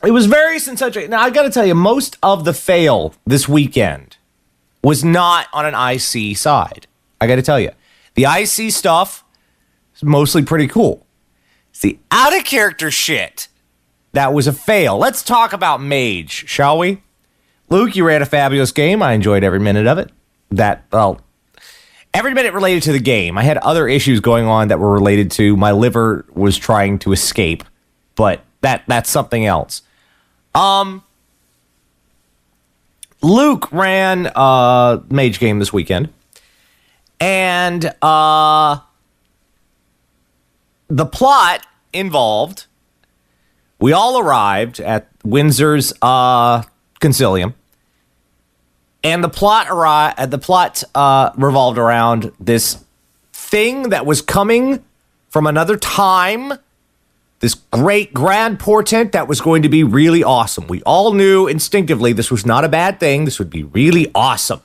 It was very sensational. Now, I got to tell you, most of the fail this weekend was not on an IC side. I got to tell you. The IC stuff is mostly pretty cool. It's the out-of-character shit that was a fail. Let's talk about Mage, shall we? Luke, you ran a fabulous game. I enjoyed every minute of it. Every minute related to the game. I had other issues going on that were related to my liver was trying to escape, but that's something else. Luke ran Mage game this weekend, and the plot involved, we all arrived at Windsor's Concilium, and the plot revolved around this thing that was coming from another time, this great grand portent that was going to be really awesome. We all knew instinctively this was not a bad thing. This would be really awesome.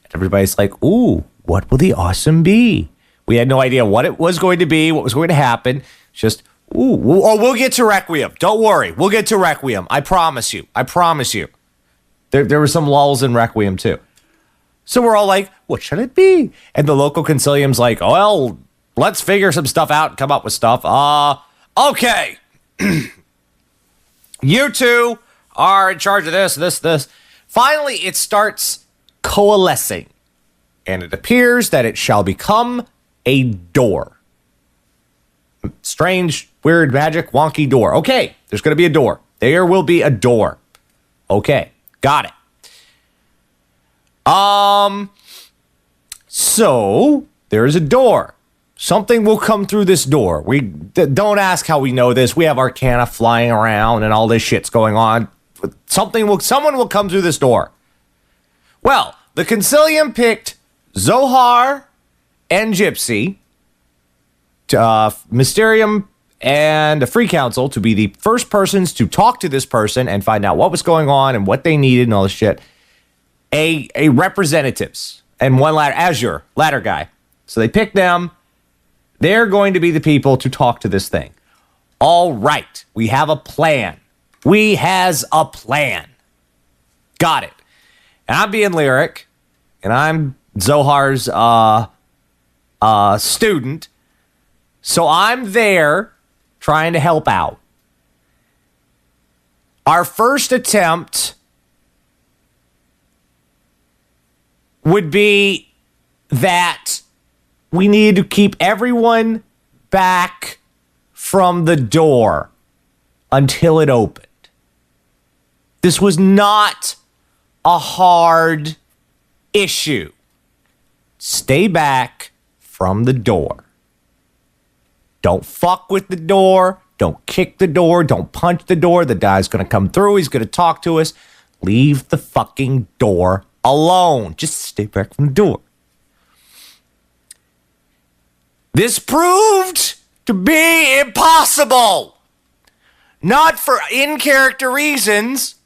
And everybody's like, ooh, what will the awesome be? We had no idea what it was going to be, what was going to happen. Just, ooh, we'll get to Requiem. Don't worry. We'll get to Requiem. I promise you. I promise you. There were some lulls in Requiem too. So we're all like, what should it be? And the local Concilium's like, well, let's figure some stuff out and come up with stuff. Okay. You two are in charge of this. Finally, it starts coalescing. And it appears that it shall become a door. Strange, weird, magic, wonky door. Okay, there's going to be a door. There will be a door. Okay, got it. So there is a door. Something will come through this door. Don't ask how we know this. We have arcana flying around and all this shit's going on. Someone will come through this door. Well, the Concilium picked Zohar and Gypsy, Mysterium and the Free Council to be the first persons to talk to this person and find out what was going on and what they needed and all this shit. A representatives and one ladder guy. So they picked them. They're going to be the people to talk to this thing. All right. We have a plan. We has a plan. Got it. And I'm being lyric. And I'm Zohar's student. So I'm there trying to help out. Our first attempt would be that we need to keep everyone back from the door until it opened. This was not a hard issue. Stay back from the door. Don't fuck with the door. Don't kick the door. Don't punch the door. The guy's going to come through. He's going to talk to us. Leave the fucking door alone. Just stay back from the door. This proved to be impossible. Not for in-character reasons,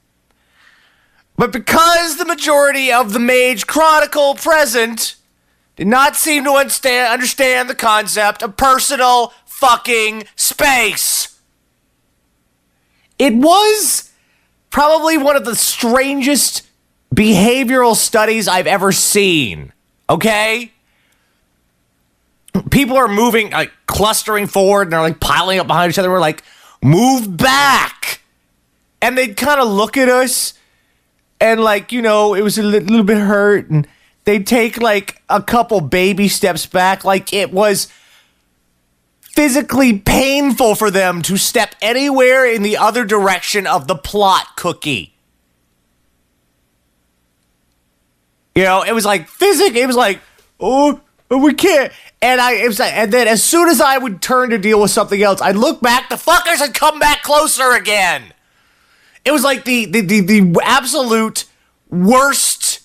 but because the majority of the Mage Chronicle present did not seem to understand the concept of personal fucking space. It was probably one of the strangest behavioral studies I've ever seen. Okay? People are moving, like clustering forward, and they're like piling up behind each other. We're like, move back. And they'd kind of look at us and like, you know, it was a little bit hurt. And they'd take like a couple baby steps back. Like it was physically painful for them to step anywhere in the other direction of the plot cookie. You know, it was like it was like, oh, we can't. And and then as soon as I would turn to deal with something else, I'd look back, the fuckers had come back closer again. It was like the absolute worst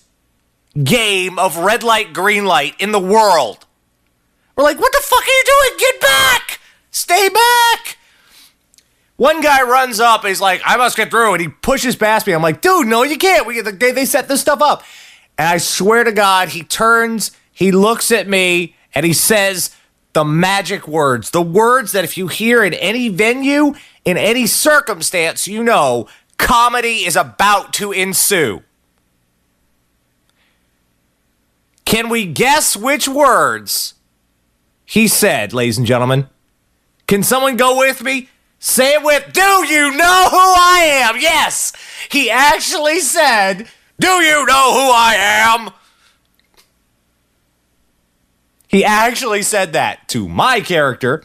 game of red light, green light in the world. We're like, what the fuck are you doing? Get back! Stay back! One guy runs up and he's like, I must get through, and he pushes past me. I'm like, dude, no, you can't. They set this stuff up. And I swear to God, he turns, he looks at me, and he says the magic words. The words that if you hear in any venue, in any circumstance, you know comedy is about to ensue. Can we guess which words he said, ladies and gentlemen? Can someone go with me? Say it with, do you know who I am? Yes, he actually said, do you know who I am? He actually said that to my character,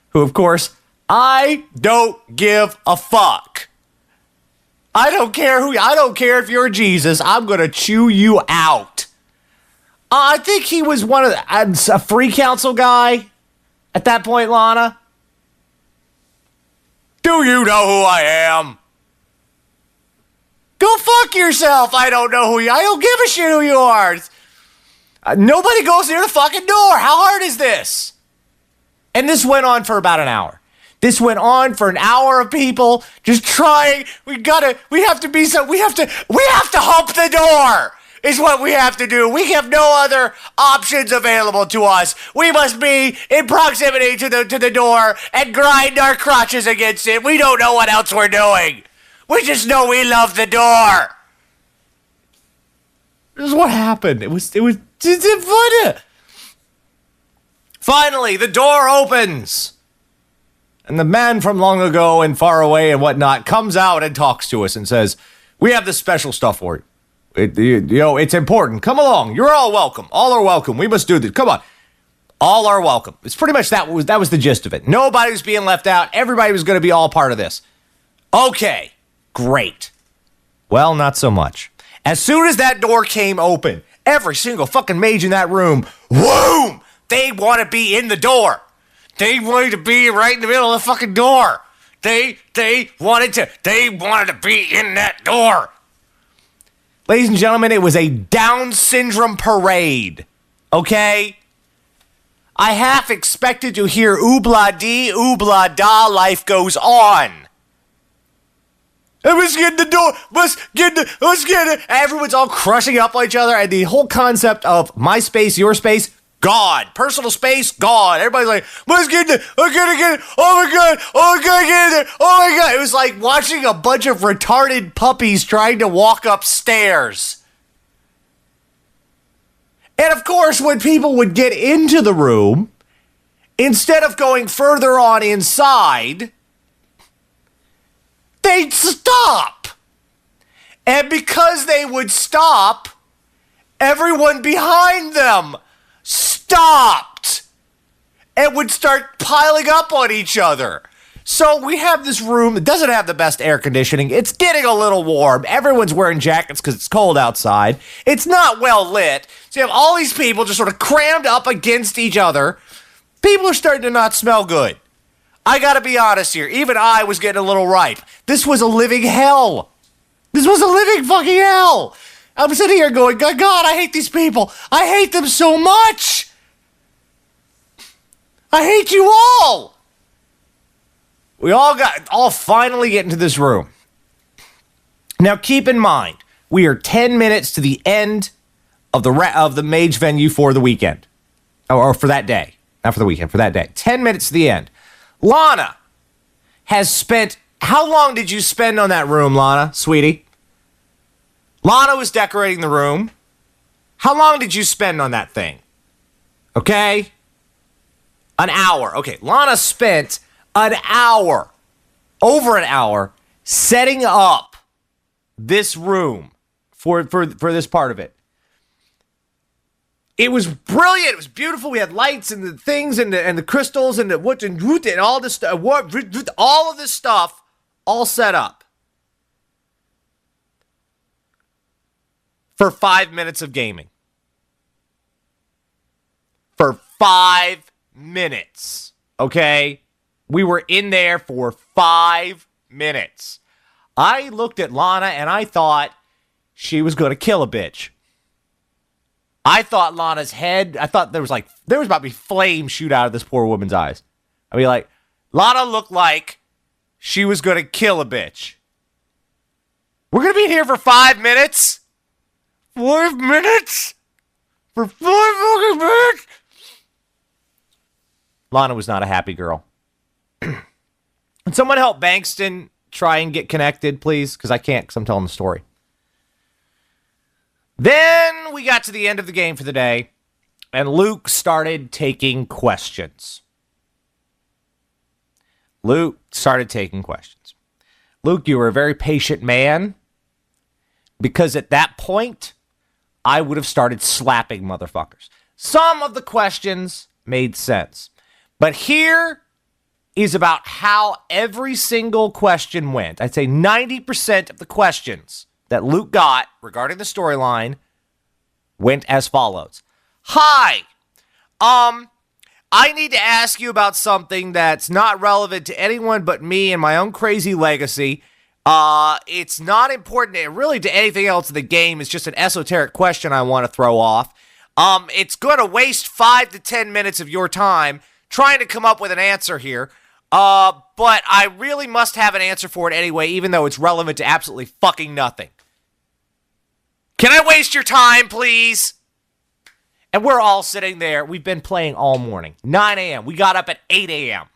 who, of course, I don't give a fuck. I don't care if you're Jesus. I'm going to chew you out. I think he was a free council guy at that point, Lana. Do you know who I am? Go fuck yourself. I don't know who you are. I don't give a shit who you are. Nobody goes near the fucking door. How hard is this? And this went on for about an hour. This went on for an hour of people just trying. We have to hump the door is what we have to do. We have no other options available to us. We must be in proximity to the door and grind our crotches against it. We don't know what else we're doing. We just know we love the door. This is what happened. It was funny. Finally, the door opens. And the man from long ago and far away and whatnot comes out and talks to us and says, we have this special stuff for you. It's important. Come along. You're all welcome. All are welcome. We must do this. Come on. All are welcome. It's pretty much that was the gist of it. Nobody was being left out. Everybody was going to be all part of this. Okay. Great. Well, not so much. As soon as that door came open, every single fucking mage in that room, whoom, they want to be in the door. They wanted to be right in the middle of the fucking door. They wanted to be in that door. Ladies and gentlemen, it was a Down syndrome parade. Okay? I half expected to hear oobla-dee, oobla-da, life goes on. Let's get in the door. Let's get it. Everyone's all crushing up on each other. And the whole concept of my space, your space, gone. Personal space, gone. Everybody's like, let's get in there. I'm gonna get it. Oh my God. Oh my God, get in there. Oh my God. It was like watching a bunch of retarded puppies trying to walk upstairs. And of course, when people would get into the room, instead of going further on inside, they'd stop. And because they would stop, everyone behind them stopped and would start piling up on each other. So we have this room that doesn't have the best air conditioning. It's getting a little warm. Everyone's wearing jackets because it's cold outside. It's not well lit. So you have all these people just sort of crammed up against each other. People are starting to not smell good. I gotta be honest here. Even I was getting a little ripe. This was a living hell. This was a living fucking hell. I'm sitting here going, God, I hate these people. I hate them so much. I hate you all. We all finally get into this room. Now, keep in mind, we are 10 minutes to the end of the mage venue for the weekend. Or for that day. Not for the weekend, for that day. 10 minutes to the end. Lana has spent... How long did you spend on that room, Lana, sweetie? Lana was decorating the room. How long did you spend on that thing? Okay? An hour. Okay, Lana spent an hour, over an hour, setting up this room for this part of it. It was brilliant. It was beautiful. We had lights and the things and the crystals and the wood and all this stuff. All of this stuff all set up for 5 minutes of gaming. For 5 minutes. Okay? We were in there for 5 minutes. I looked at Lana and I thought she was going to kill a bitch. I thought Lana's head, I thought there was about to be flames shoot out of this poor woman's eyes. I mean, like, Lana looked like she was going to kill a bitch. We're going to be here for 5 minutes? 5 minutes? For 5 fucking minutes? Lana was not a happy girl. Can someone help Bankston try and get connected, please? Because I can't, because I'm telling the story. Then we got to the end of the game for the day, and Luke started taking questions. Luke, you were a very patient man, because at that point, I would have started slapping motherfuckers. Some of the questions made sense. But here is about how every single question went. I'd say 90% of the questions that Luke got regarding the storyline went as follows. Hi, I need to ask you about something that's not relevant to anyone but me and my own crazy legacy. It's not important really to anything else in the game. It's just an esoteric question I want to throw off. It's going to waste 5 to 10 minutes of your time trying to come up with an answer here. But I really must have an answer for it anyway, even though it's relevant to absolutely fucking nothing. Can I waste your time, please? And we're all sitting there. We've been playing all morning. 9 a.m. We got up at 8 a.m.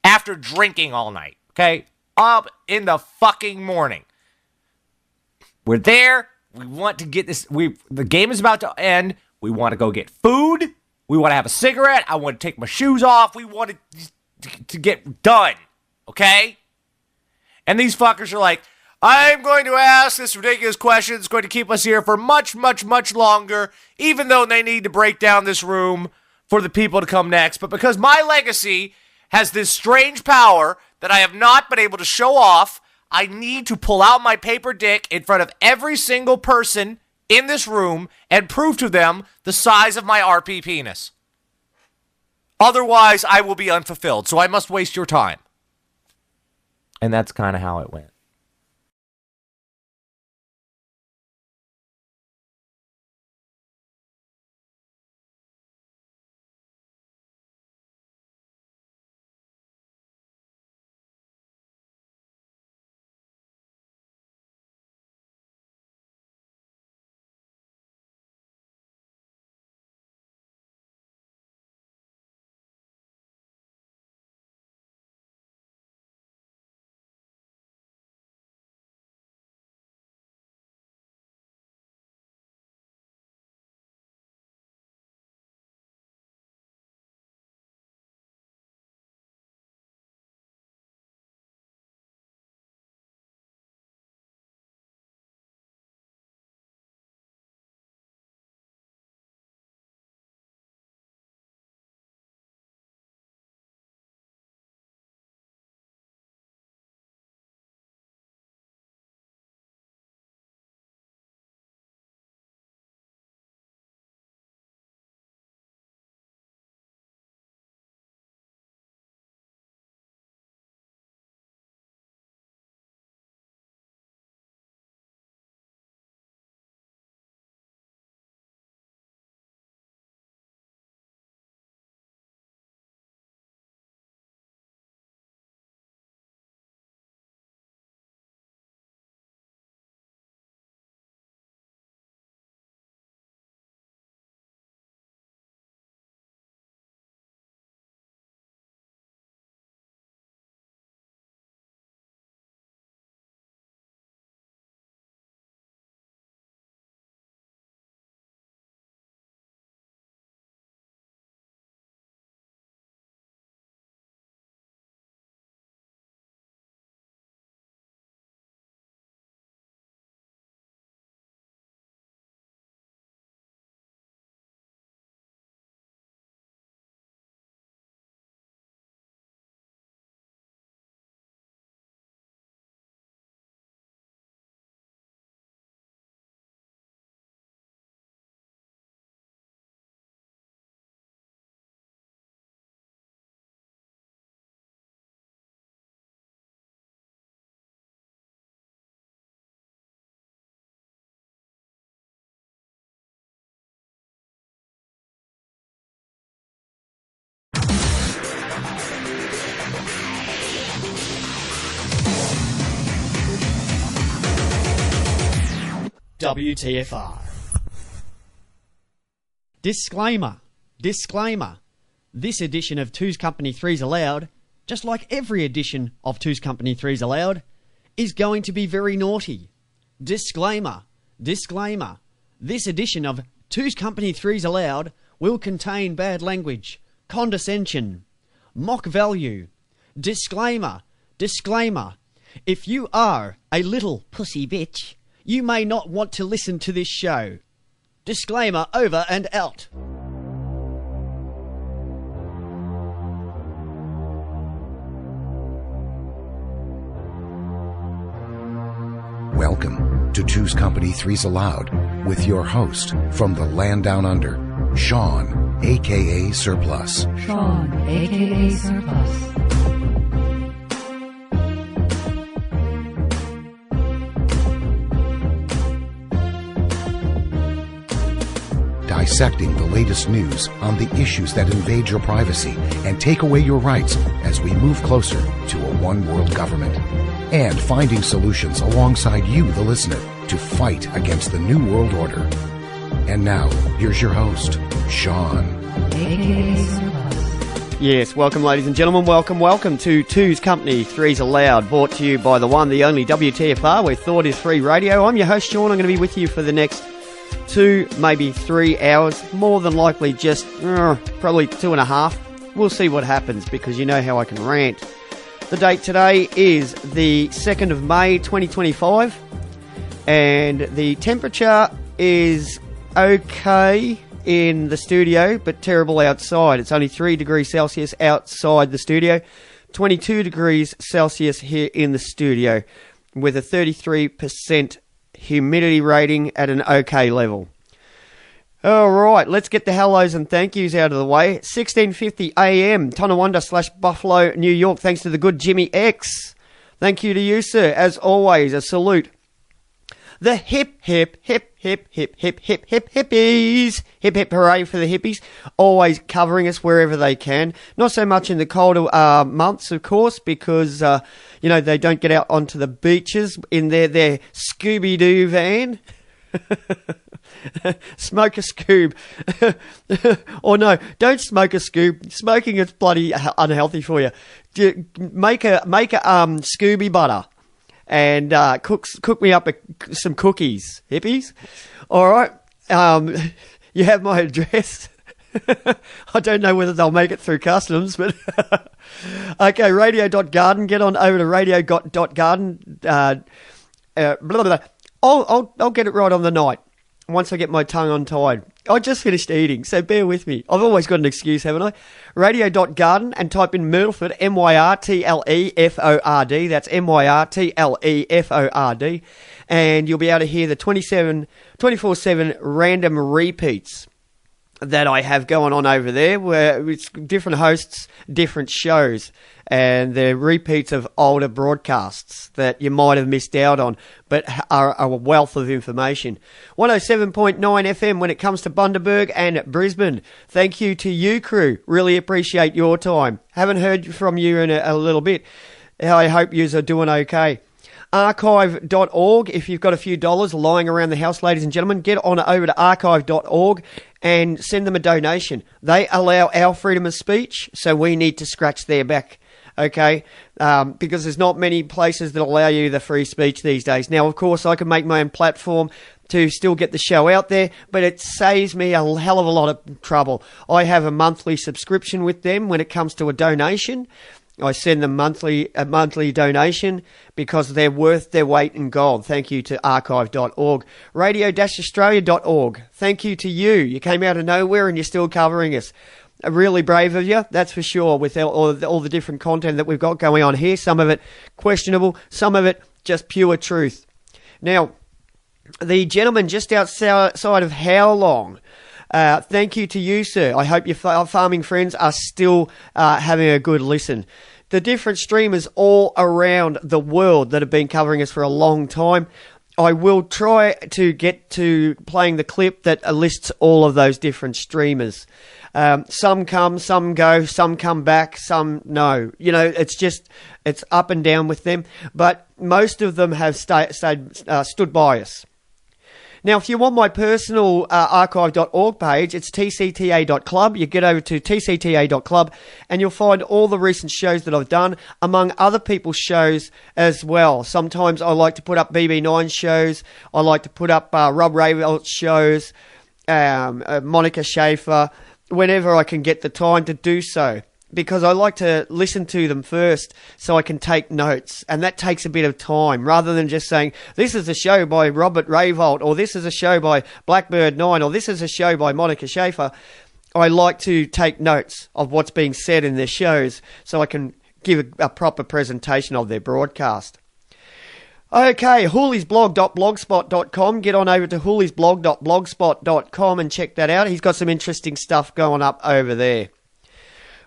after drinking all night. Okay? Up in the fucking morning. We're there. We want to get this. The game is about to end. We want to go get food. We want to have a cigarette. I want to take my shoes off. We want to get done. Okay? And these fuckers are like, I'm going to ask this ridiculous question. It's going to keep us here for much, much, much longer, even though they need to break down this room for the people to come next. But because my legacy has this strange power that I have not been able to show off, I need to pull out my paper dick in front of every single person in this room and prove to them the size of my RP penis. Otherwise, I will be unfulfilled, so I must waste your time. And that's kind of how it went. WTFR. Disclaimer. This edition of Two's Company 3's Allowed just like every edition of Two's Company, Three's Allowed, is going to be very naughty. Disclaimer, disclaimer. This edition of Two's Company, Three's Allowed will contain bad language, condescension, mock value. Disclaimer, disclaimer. If you are a little pussy bitch, you may not want to listen to this show. Disclaimer over and out. Welcome to Two's Company, Three's Allowed, with your host from the land down under, Sean, a.k.a. Surplus. Sean, a.k.a. Surplus. Dissecting the latest news on the issues that invade your privacy and take away your rights as we move closer to a one-world government. And finding solutions alongside you, the listener, to fight against the New World Order. And now, here's your host, Sean. A.k.a. Surplus. Yes, welcome ladies and gentlemen, welcome to Two's Company, Three's Allowed, brought to you by the one, the only WTFR, where thought is free radio. I'm your host, Sean. I'm going to be with you for the next 2, maybe 3 hours, more than likely just probably 2.5. We'll see what happens, because you know how I can rant. The date today is the 2nd of May 2025, and the temperature is okay in the studio, but terrible outside. It's only 3 degrees Celsius outside the studio, 22 degrees Celsius here in the studio, with a 33% humidity rating at an okay level. Alright, let's get the hellos and thank yous out of the way. 16:50 a.m. Tonawanda / Buffalo, New York. Thanks to the good Jimmy X. Thank you to you, sir. As always, a salute. The hip hippies. Hip hip hooray for the hippies. Always covering us wherever they can. Not so much in the colder months, of course, because, they don't get out onto the beaches in their Scooby-Doo van. Smoke a Scoob. Or no, don't smoke a Scoob. Smoking is bloody unhealthy for you. Make a Scooby butter and cook me up some cookies, hippies. All right. You have my address. I don't know whether they'll make it through customs, but okay. Radio.garden. Get on over to radio.garden. I'll get it right on the night once I get my tongue untied. I just finished eating, so bear with me. I've always got an excuse, haven't I? Radio.garden and type in Myrtleford, Myrtleford. That's Myrtleford. And you'll be able to hear the 24/7 random repeats that I have going on over there, where it's different hosts, different shows, and they're repeats of older broadcasts that you might have missed out on, but are a wealth of information. 107.9 FM when it comes to Bundaberg and Brisbane. Thank you to you, crew. Really appreciate your time. Haven't heard from you in a little bit. I hope yous are doing okay. Archive.org. If you've got a few dollars lying around the house, ladies and gentlemen, get on over to archive.org and send them a donation. They allow our freedom of speech, so we need to scratch their back, okay? Because there's not many places that allow you the free speech these days. Now, of course, I can make my own platform to still get the show out there, but it saves me a hell of a lot of trouble. I have a monthly subscription with them when it comes to a donation. I send them a monthly donation because they're worth their weight in gold. Thank you to archive.org. Radio-australia.org. Thank you to you. You came out of nowhere and you're still covering us. Really brave of you, that's for sure, with all the different content that we've got going on here. Some of it questionable, some of it just pure truth. Now, the gentleman just outside of How Long, thank you to you, sir. I hope your farming friends are still having a good listen. The different streamers all around the world that have been covering us for a long time. I will try to get to playing the clip that lists all of those different streamers. Some come, some go, some come back, some no. It's up and down with them. But most of them have stood by us. Now, if you want my personal archive.org page, it's tcta.club. You get over to tcta.club and you'll find all the recent shows that I've done, among other people's shows as well. Sometimes I like to put up BB9 shows. I like to put up Rob Ravel's shows, Monica Schaefer, whenever I can get the time to do so, because I like to listen to them first so I can take notes, and that takes a bit of time, rather than just saying, this is a show by Robert Rayvold, or this is a show by Blackbird 9, or this is a show by Monica Schaefer. I like to take notes of what's being said in their shows so I can give a proper presentation of their broadcast. Okay, hooliesblog.blogspot.com. Get on over to hooliesblog.blogspot.com and check that out. He's got some interesting stuff going up over there.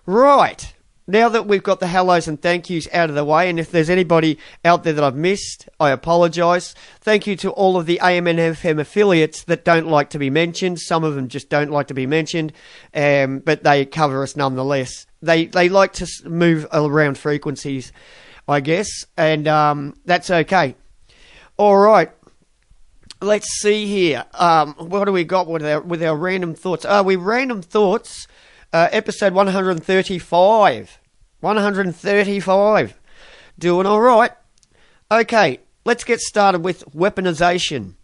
Right, now that we've got the hellos and thank yous out of the way, and if there's anybody out there that I've missed, I apologise. Thank you to all of the AM and FM affiliates that don't like to be mentioned. Some of them just don't like to be mentioned, but they cover us nonetheless. They like to move around frequencies, I guess, and that's okay. All right, let's see here. What do we got with our random thoughts? We random thoughts. Episode 135. 135. Doing all right. Okay, let's get started with weaponization.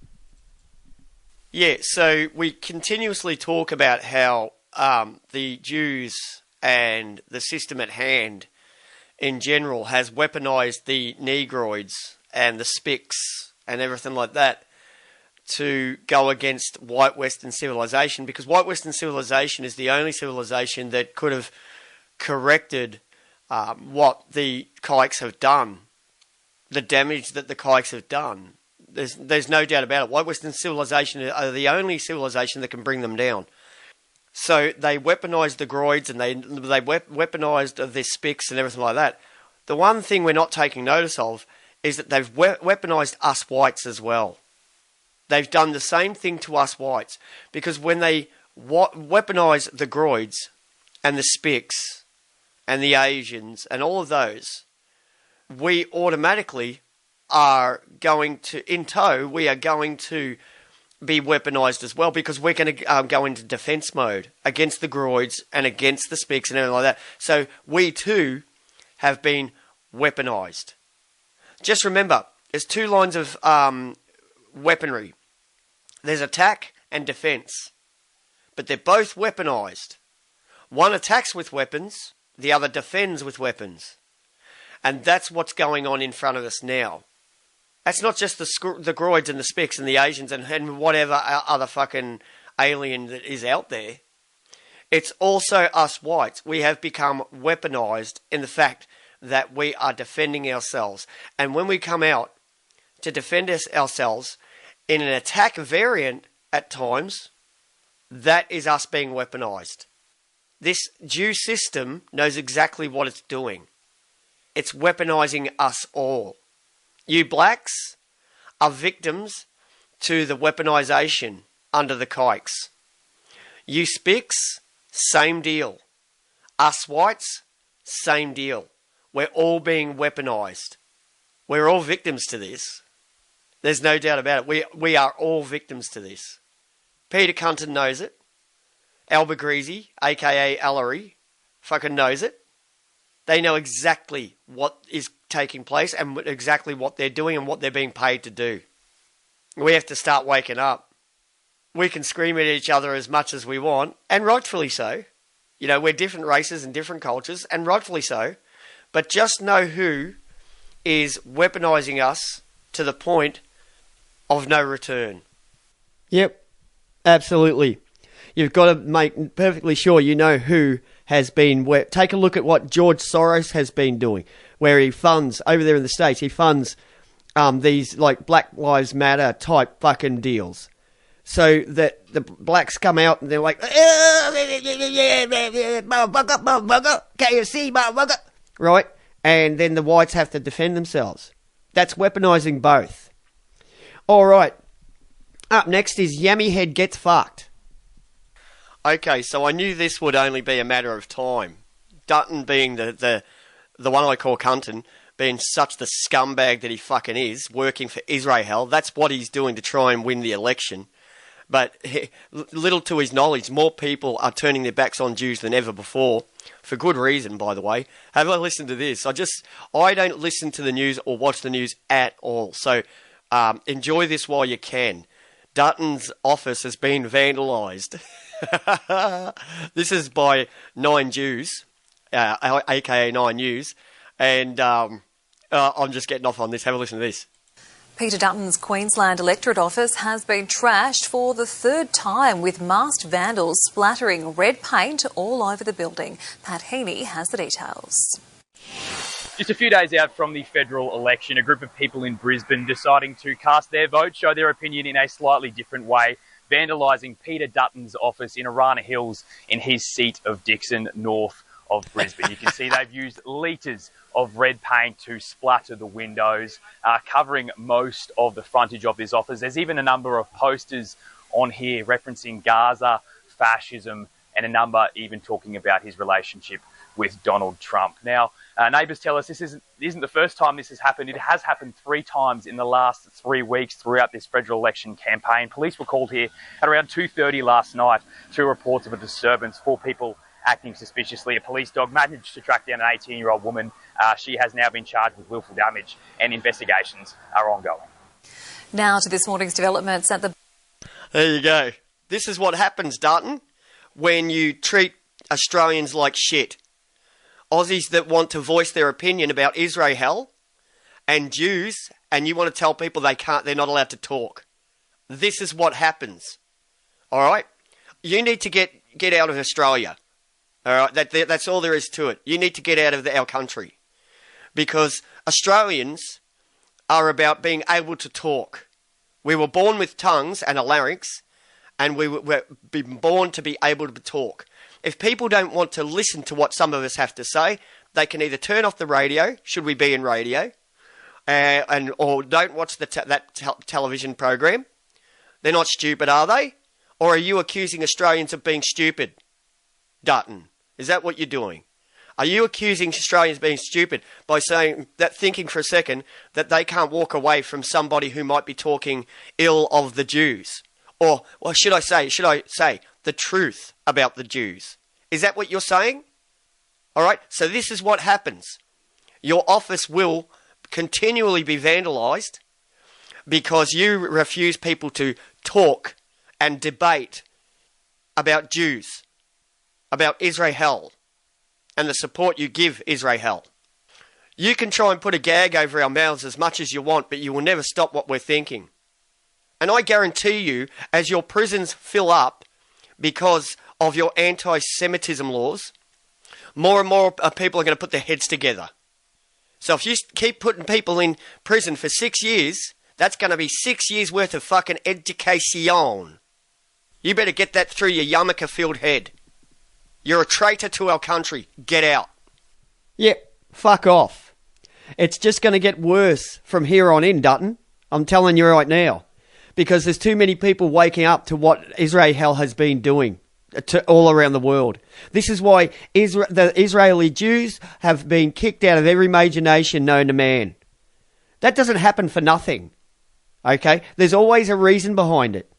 Yeah, so we continuously talk about how the Jews and the system at hand in general has weaponized the Negroids and the Spics and everything like that to go against white Western civilization, because white Western civilization is the only civilization that could have corrected what the kikes have done, the damage that the kikes have done. There's no doubt about it. White Western civilization are the only civilization that can bring them down. So they weaponized the Groids and they weaponized the Spics and everything like that. The one thing we're not taking notice of is that they've weaponized us whites as well. They've done the same thing to us whites, because when they weaponize the Groids and the Spics and the Asians and all of those, we automatically are going to, in tow, we are going to be weaponized as well, because we're going to go into defense mode against the Groids and against the Spics and everything like that. So we too have been weaponized. Just remember, there's two lines of weaponry. There's attack and defense, but they're both weaponized. One attacks with weapons, the other defends with weapons. And that's what's going on in front of us now. That's not just the Groids and the Spics and the Asians and whatever other fucking alien that is out there. It's also us whites. We have become weaponized in the fact that we are defending ourselves. And when we come out to defend ourselves in an attack variant at times, that is us being weaponized. This Jew system knows exactly what it's doing. It's weaponizing us all. You blacks are victims to the weaponization under the kikes. You Spics, same deal. Us whites, same deal. We're all being weaponized. We're all victims to this. There's no doubt about it. We are all victims to this. Peter Cunton knows it. Albert Greasy, a.k.a. Ellery, fucking knows it. They know exactly what is taking place and exactly what they're doing and what they're being paid to do. We have to start waking up. We can scream at each other as much as we want, and rightfully so. You know, we're different races and different cultures, and rightfully so. But just know who is weaponizing us to the point of no return. Yep, absolutely. You've got to make perfectly sure you know who has been... Take a look at what George Soros has been doing, where he funds, over there in the States, he funds these like Black Lives Matter type fucking deals. So that the blacks come out and they're like, motherfucker, KFC, motherfucker, right? And then the whites have to defend themselves. That's weaponizing both. All right. Up next is Yummy Head Gets Fucked. Okay, so I knew this would only be a matter of time. Dutton being the one I call Cunton, being such the scumbag that he fucking is, working for Israel. That's what he's doing to try and win the election. But little to his knowledge, more people are turning their backs on Jews than ever before, for good reason, by the way. Have a listen to this. I don't listen to the news or watch the news at all. So enjoy this while you can. Dutton's office has been vandalised. This is by 9 Jews, aka 9 News, and I'm just getting off on this. Have a listen to this. Peter Dutton's Queensland electorate office has been trashed for the third time, with masked vandals splattering red paint all over the building. Pat Heaney has the details. Just a few days out from the federal election, a group of people in Brisbane deciding to cast their vote, show their opinion in a slightly different way, vandalising Peter Dutton's office in Arana Hills in his seat of Dixon, north of Brisbane. You can see they've used litres of red paint to splatter the windows, covering most of the frontage of this office. There's even a number of posters on here referencing Gaza, fascism, and a number even talking about his relationship with Donald Trump. Now, neighbours tell us this isn't the first time this has happened. It has happened 3 times in the last 3 weeks throughout this federal election campaign. Police were called here at around 2:30 last night to reports of a disturbance, 4 people acting suspiciously. A police dog managed to track down an 18-year-old woman. She has now been charged with willful damage, and investigations are ongoing. Now to this morning's developments at the... There you go. This is what happens, Dutton, when you treat Australians like shit. Aussies that want to voice their opinion about Israel and Jews, and you want to tell people they're not allowed to talk. This is what happens. All right? You need to get out of Australia. All right? That's all there is to it. You need to get out of our country. Because Australians are about being able to talk. We were born with tongues and a larynx, and we were born to be able to talk. If people don't want to listen to what some of us have to say, they can either turn off the radio, should we be in radio, or don't watch that television program. They're not stupid, are they? Or are you accusing Australians of being stupid, Dutton? Is that what you're doing? Are you accusing Australians of being stupid by saying that, thinking for a second that they can't walk away from somebody who might be talking ill of the Jews? Or should I say the truth about the Jews? Is that what you're saying? All right, so this is what happens. Your office will continually be vandalised because you refuse people to talk and debate about Jews, about Israel, and the support you give Israel. You can try and put a gag over our mouths as much as you want, but you will never stop what we're thinking. And I guarantee you, as your prisons fill up because of your anti-Semitism laws, more and more people are going to put their heads together. So if you keep putting people in prison for 6 years, that's going to be 6 years worth of fucking education. You better get that through your yarmulke-filled head. You're a traitor to our country. Get out. Yeah, fuck off. It's just going to get worse from here on in, Dutton. I'm telling you right now. Because there's too many people waking up to what Israel has been doing all around the world. This is why the Israeli Jews have been kicked out of every major nation known to man. That doesn't happen for nothing. Okay? There's always a reason behind it.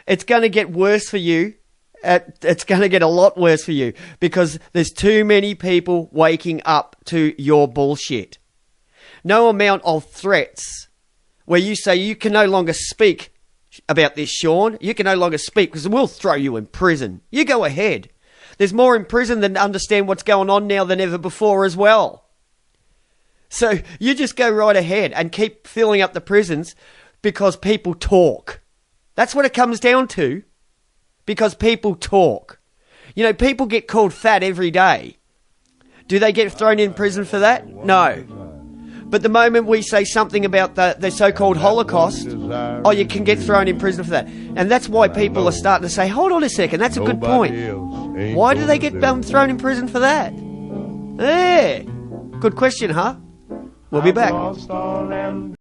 It's going to get worse for you. It's going to get a lot worse for you because there's too many people waking up to your bullshit. No amount of threats where you say you can no longer speak about this, Sean. You can no longer speak because we'll throw you in prison. You go ahead. There's more in prison than understand what's going on now than ever before as well. So you just go right ahead and keep filling up the prisons because people talk. That's what it comes down to. Because people talk. You know, people get called fat every day. Do they get thrown in prison for that? No. But the moment we say something about the so-called Holocaust, you can get thrown in prison for that. And that's why people are starting to say, hold on a second, that's a good point. Why do they get thrown in prison for that? Yeah. Good question, huh? We'll be back.